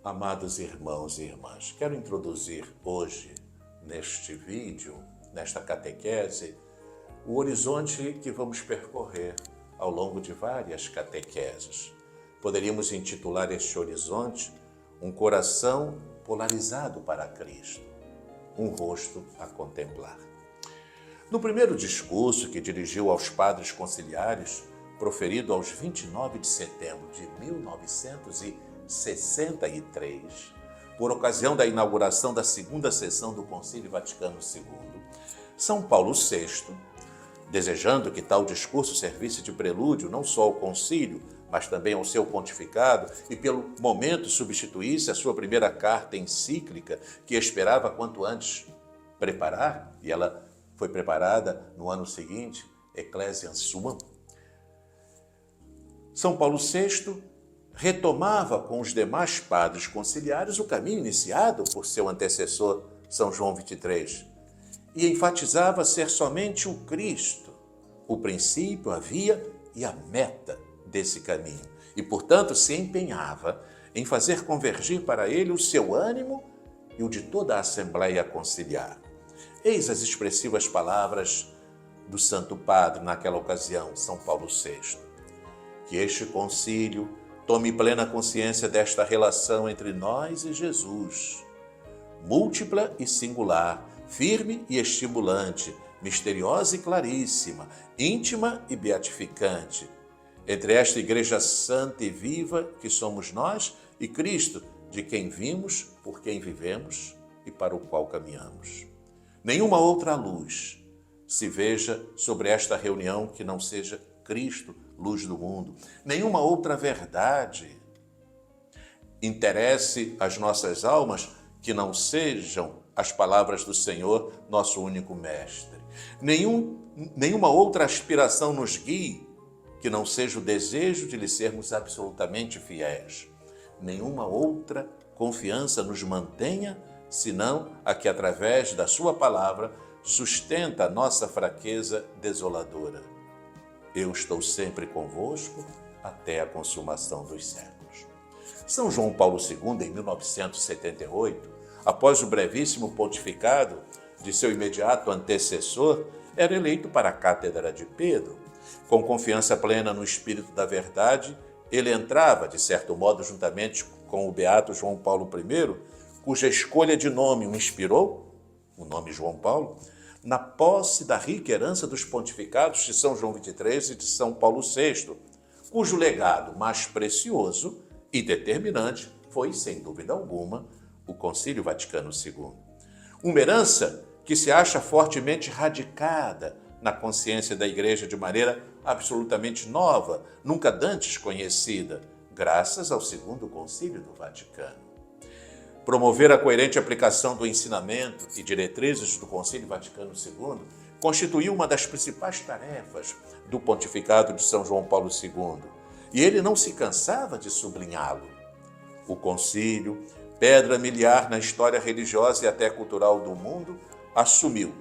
Amados irmãos e irmãs, quero introduzir hoje, neste vídeo, nesta catequese, o horizonte que vamos percorrer ao longo de várias catequeses. Poderíamos intitular este horizonte um coração polarizado para Cristo, um rosto a contemplar. No primeiro discurso que dirigiu aos padres conciliares, proferido aos 29 de setembro de 1963, por ocasião da inauguração da segunda sessão do Concílio Vaticano II, São Paulo VI, desejando que tal discurso servisse de prelúdio não só ao concílio, mas também ao seu pontificado, e pelo momento substituísse a sua primeira carta encíclica, que esperava quanto antes preparar, e ela foi preparada no ano seguinte, Ecclesiam Suam. São Paulo VI retomava com os demais padres conciliares o caminho iniciado por seu antecessor, São João XXIII, e enfatizava ser somente o Cristo, o princípio, a via e a meta desse caminho. E, portanto, se empenhava em fazer convergir para ele o seu ânimo e o de toda a Assembleia Conciliar. Eis as expressivas palavras do Santo Padre naquela ocasião, São Paulo VI. Que este concílio tome plena consciência desta relação entre nós e Jesus, múltipla e singular, firme e estimulante, misteriosa e claríssima, íntima e beatificante, entre esta Igreja santa e viva que somos nós e Cristo, de quem vimos, por quem vivemos e para o qual caminhamos. Nenhuma outra luz se veja sobre esta reunião que não seja Cristo, luz do mundo. Nenhuma outra verdade interesse as nossas almas que não sejam as palavras do Senhor, nosso único mestre. Nenhuma outra aspiração nos guie que não seja o desejo de lhe sermos absolutamente fiéis. Nenhuma outra confiança nos mantenha, senão a que, através da sua palavra, sustenta a nossa fraqueza desoladora. Eu estou sempre convosco até a consumação dos séculos. São João Paulo II, em 1978, após o brevíssimo pontificado de seu imediato antecessor, era eleito para a Cátedra de Pedro. Com confiança plena no Espírito da Verdade, ele entrava, de certo modo, juntamente com o beato João Paulo I, cuja escolha de nome o inspirou, o nome João Paulo, na posse da rica herança dos pontificados de São João XXIII e de São Paulo VI, cujo legado mais precioso e determinante foi, sem dúvida alguma, o Concílio Vaticano II. Uma herança que se acha fortemente radicada na consciência da Igreja de maneira absolutamente nova, nunca dantes conhecida, graças ao Segundo Concílio do Vaticano. Promover a coerente aplicação do ensinamento e diretrizes do Concílio Vaticano II constituiu uma das principais tarefas do pontificado de São João Paulo II, e ele não se cansava de sublinhá-lo. O concílio, pedra miliar na história religiosa e até cultural do mundo, assumiu,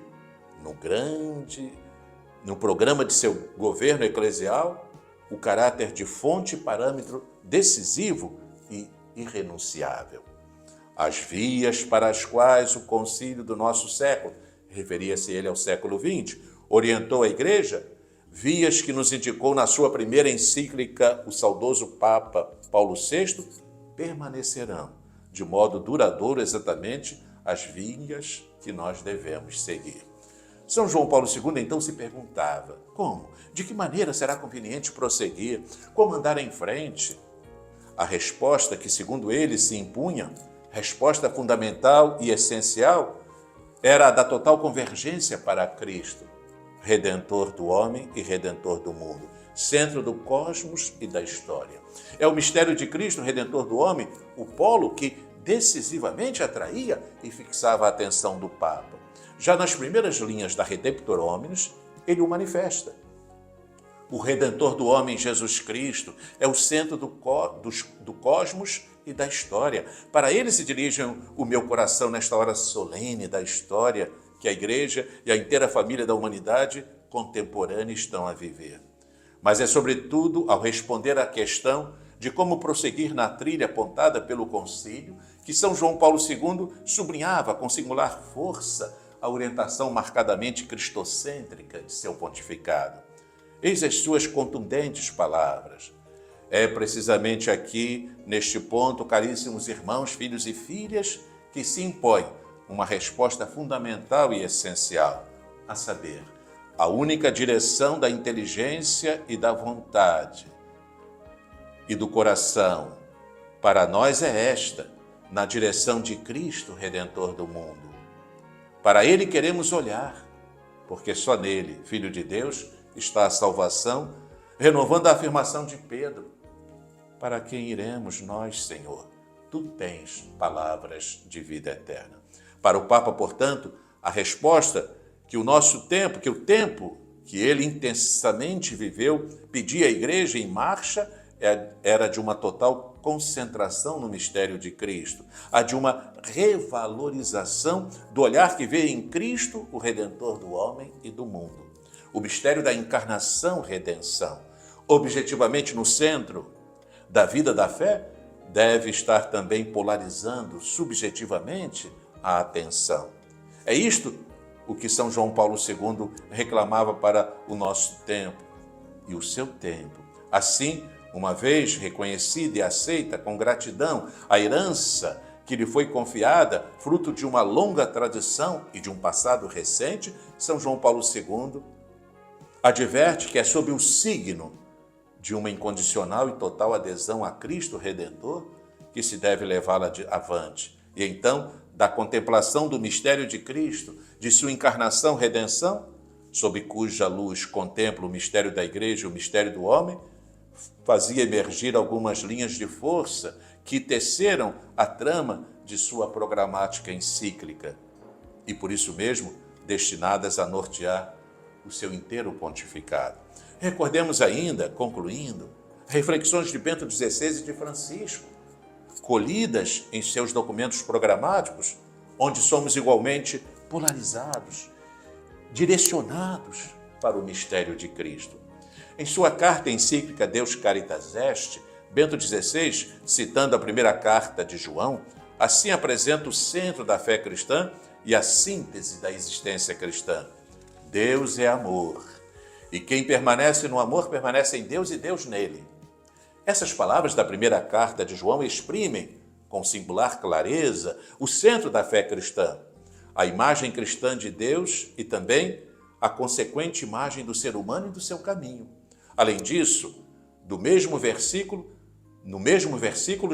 no programa de seu governo eclesial, o caráter de fonte e parâmetro decisivo e irrenunciável. As vias para as quais o concílio do nosso século, referia-se ele ao século XX, orientou a Igreja, vias que nos indicou na sua primeira encíclica o saudoso Papa Paulo VI, permanecerão de modo duradouro exatamente as vias que nós devemos seguir. São João Paulo II então se perguntava: como? De que maneira será conveniente prosseguir? Como andar em frente? A resposta que, segundo ele, se impunha, resposta fundamental e essencial, era a da total convergência para Cristo, Redentor do homem e Redentor do mundo, centro do cosmos e da história. É o mistério de Cristo, Redentor do homem, o polo que decisivamente atraía e fixava a atenção do Papa. Já nas primeiras linhas da Redemptor Hominis, ele o manifesta. O Redentor do homem, Jesus Cristo, é o centro do cosmos e da história. Para ele se dirige o meu coração nesta hora solene da história que a Igreja e a inteira família da humanidade contemporânea estão a viver. Mas é sobretudo ao responder à questão de como prosseguir na trilha apontada pelo concílio, que São João Paulo II sublinhava com singular força a orientação marcadamente cristocêntrica de seu pontificado. Eis as suas contundentes palavras. É precisamente aqui, neste ponto, caríssimos irmãos, filhos e filhas, que se impõe uma resposta fundamental e essencial, a saber, a única direção da inteligência e da vontade e do coração para nós é esta, na direção de Cristo, Redentor do mundo. Para Ele queremos olhar, porque só nele, Filho de Deus, está a salvação, renovando a afirmação de Pedro. Para quem iremos nós, Senhor? Tu tens palavras de vida eterna. Para o Papa, portanto, a resposta que o tempo que ele intensamente viveu, pedia à Igreja em marcha, era de uma total concentração no mistério de Cristo, a de uma revalorização do olhar que vê em Cristo o Redentor do homem e do mundo. O mistério da encarnação-redenção, objetivamente no centro da vida da fé, deve estar também polarizando subjetivamente a atenção. É isto o que São João Paulo II reclamava para o nosso tempo e o seu tempo. Assim, uma vez reconhecida e aceita com gratidão a herança que lhe foi confiada, fruto de uma longa tradição e de um passado recente, São João Paulo II adverte que é sob o signo de uma incondicional e total adesão a Cristo Redentor que se deve levá-la avante. E então, da contemplação do mistério de Cristo, de sua encarnação-redenção, sob cuja luz contempla o mistério da Igreja e o mistério do homem, fazia emergir algumas linhas de força que teceram a trama de sua programática encíclica e, por isso mesmo, destinadas a nortear o seu inteiro pontificado. Recordemos ainda, concluindo, reflexões de Bento XVI e de Francisco, colhidas em seus documentos programáticos, onde somos igualmente polarizados, direcionados para o mistério de Cristo. Em sua carta encíclica Deus Caritas Est, Bento XVI, citando a primeira carta de João, assim apresenta o centro da fé cristã e a síntese da existência cristã. Deus é amor, e quem permanece no amor permanece em Deus e Deus nele. Essas palavras da primeira carta de João exprimem, com singular clareza, o centro da fé cristã, a imagem cristã de Deus e também a consequente imagem do ser humano e do seu caminho. Além disso, no mesmo versículo,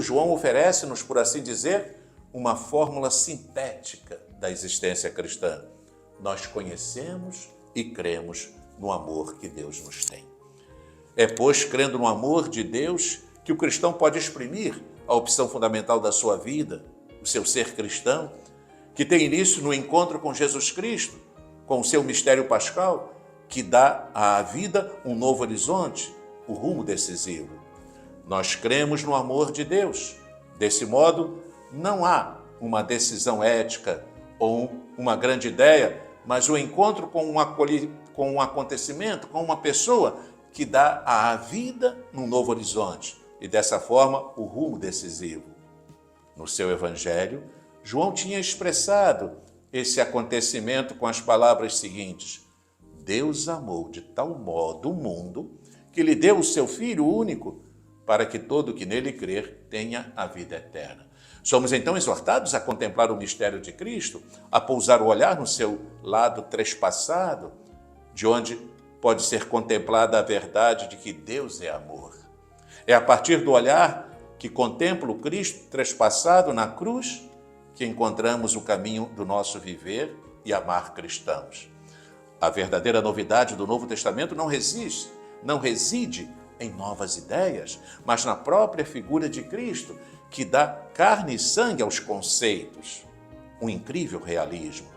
João oferece-nos, por assim dizer, uma fórmula sintética da existência cristã. Nós conhecemos e cremos no amor que Deus nos tem. É, pois, crendo no amor de Deus, que o cristão pode exprimir a opção fundamental da sua vida, o seu ser cristão, que tem início no encontro com Jesus Cristo, com o seu mistério pascal, que dá à vida um novo horizonte, o rumo decisivo. Nós cremos no amor de Deus. Desse modo, não há uma decisão ética ou uma grande ideia, mas o encontro com um acontecimento, com uma pessoa que dá à vida um novo horizonte e, dessa forma, o rumo decisivo. No seu evangelho, João tinha expressado esse acontecimento com as palavras seguintes: Deus amou de tal modo o mundo que lhe deu o seu Filho único para que todo que nele crer tenha a vida eterna. Somos então exortados a contemplar o mistério de Cristo, a pousar o olhar no seu lado trespassado, de onde pode ser contemplada a verdade de que Deus é amor. É a partir do olhar que contempla o Cristo trespassado na cruz que encontramos o caminho do nosso viver e amar cristãos. A verdadeira novidade do Novo Testamento não reside em novas ideias, mas na própria figura de Cristo, que dá carne e sangue aos conceitos. Um incrível realismo.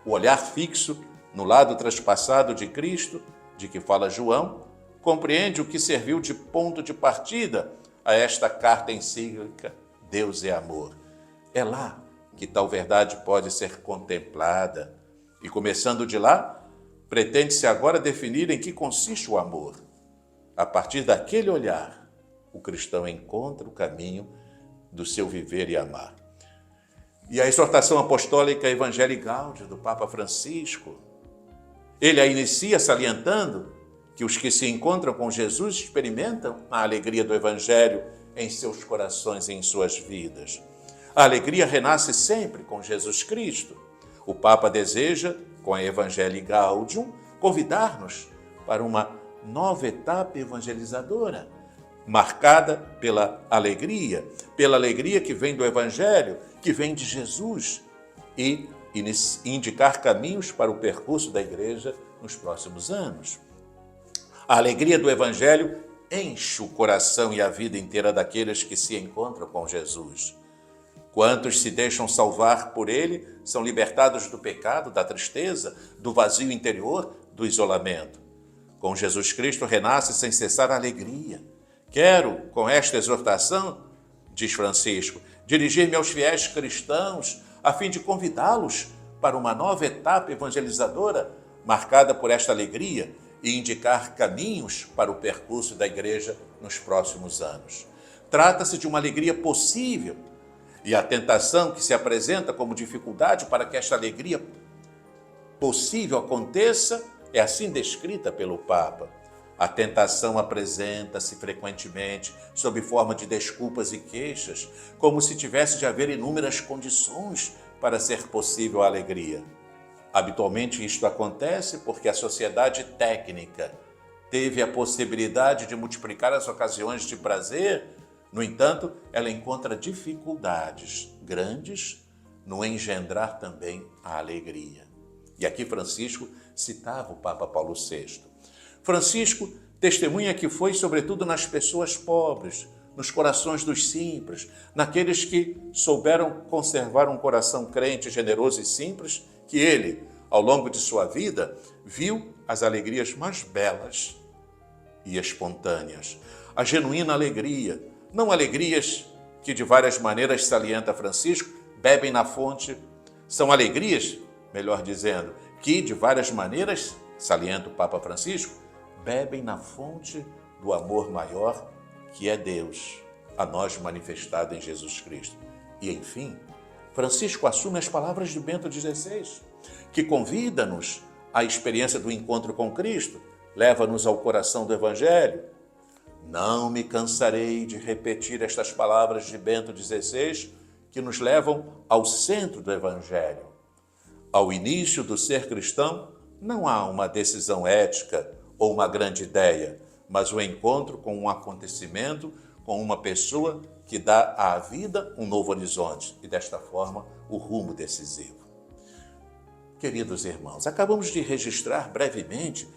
O olhar fixo no lado traspassado de Cristo, de que fala João, compreende o que serviu de ponto de partida a esta carta encíclica Deus é amor. É lá que tal verdade pode ser contemplada. E começando de lá, pretende-se agora definir em que consiste o amor. A partir daquele olhar, o cristão encontra o caminho do seu viver e amar. E a exortação apostólica Evangelii Gaudium do Papa Francisco, ele a inicia salientando que os que se encontram com Jesus experimentam a alegria do Evangelho em seus corações e em suas vidas. A alegria renasce sempre com Jesus Cristo. O Papa deseja, com a Evangelii Gaudium, convidar-nos para uma nova etapa evangelizadora, marcada pela alegria que vem do Evangelho, que vem de Jesus, e indicar caminhos para o percurso da Igreja nos próximos anos. A alegria do Evangelho enche o coração e a vida inteira daqueles que se encontram com Jesus. Quantos se deixam salvar por ele são libertados do pecado, da tristeza, do vazio interior, do isolamento. Com Jesus Cristo renasce sem cessar a alegria. Quero, com esta exortação, diz Francisco, dirigir-me aos fiéis cristãos a fim de convidá-los para uma nova etapa evangelizadora marcada por esta alegria e indicar caminhos para o percurso da Igreja nos próximos anos. Trata-se de uma alegria possível e a tentação que se apresenta como dificuldade para que esta alegria possível aconteça é assim descrita pelo Papa. A tentação apresenta-se frequentemente sob forma de desculpas e queixas, como se tivesse de haver inúmeras condições para ser possível a alegria. Habitualmente isto acontece porque a sociedade técnica teve a possibilidade de multiplicar as ocasiões de prazer. No entanto, ela encontra dificuldades grandes no engendrar também a alegria. E aqui Francisco citava o Papa Paulo VI. Francisco testemunha que foi sobretudo nas pessoas pobres, nos corações dos simples, naqueles que souberam conservar um coração crente, generoso e simples, que ele, ao longo de sua vida, viu as alegrias mais belas e espontâneas. A genuína alegria, não alegrias que de várias maneiras salienta Francisco, bebem na fonte, são alegrias, melhor dizendo, que de várias maneiras, salienta o Papa Francisco, bebem na fonte do amor maior que é Deus, a nós manifestado em Jesus Cristo. E, enfim, Francisco assume as palavras de Bento XVI, que convida-nos à experiência do encontro com Cristo, leva-nos ao coração do Evangelho. Não me cansarei de repetir estas palavras de Bento XVI, que nos levam ao centro do Evangelho. Ao início do ser cristão, não há uma decisão ética ou uma grande ideia, mas o encontro com um acontecimento, com uma pessoa que dá à vida um novo horizonte e, desta forma, o rumo decisivo. Queridos irmãos, acabamos de registrar brevemente,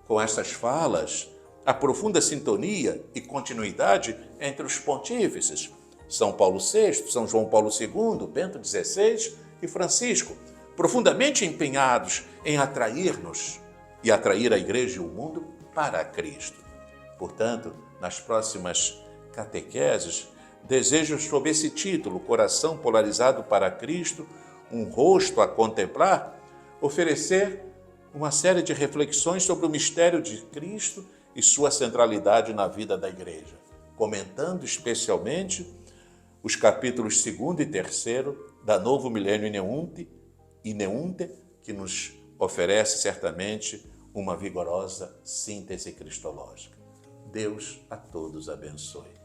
com essas falas, a profunda sintonia e continuidade entre os pontífices, São Paulo VI, São João Paulo II, Bento XVI e Francisco, profundamente empenhados em atrair-nos e atrair a Igreja e o mundo para Cristo. Portanto, nas próximas catequeses, desejo, sob esse título, Coração Polarizado para Cristo, um rosto a contemplar, oferecer uma série de reflexões sobre o mistério de Cristo e sua centralidade na vida da Igreja, comentando especialmente os capítulos 2 e 3 da Novo Milênio Neunte, que nos oferece certamente uma vigorosa síntese cristológica. Deus a todos abençoe.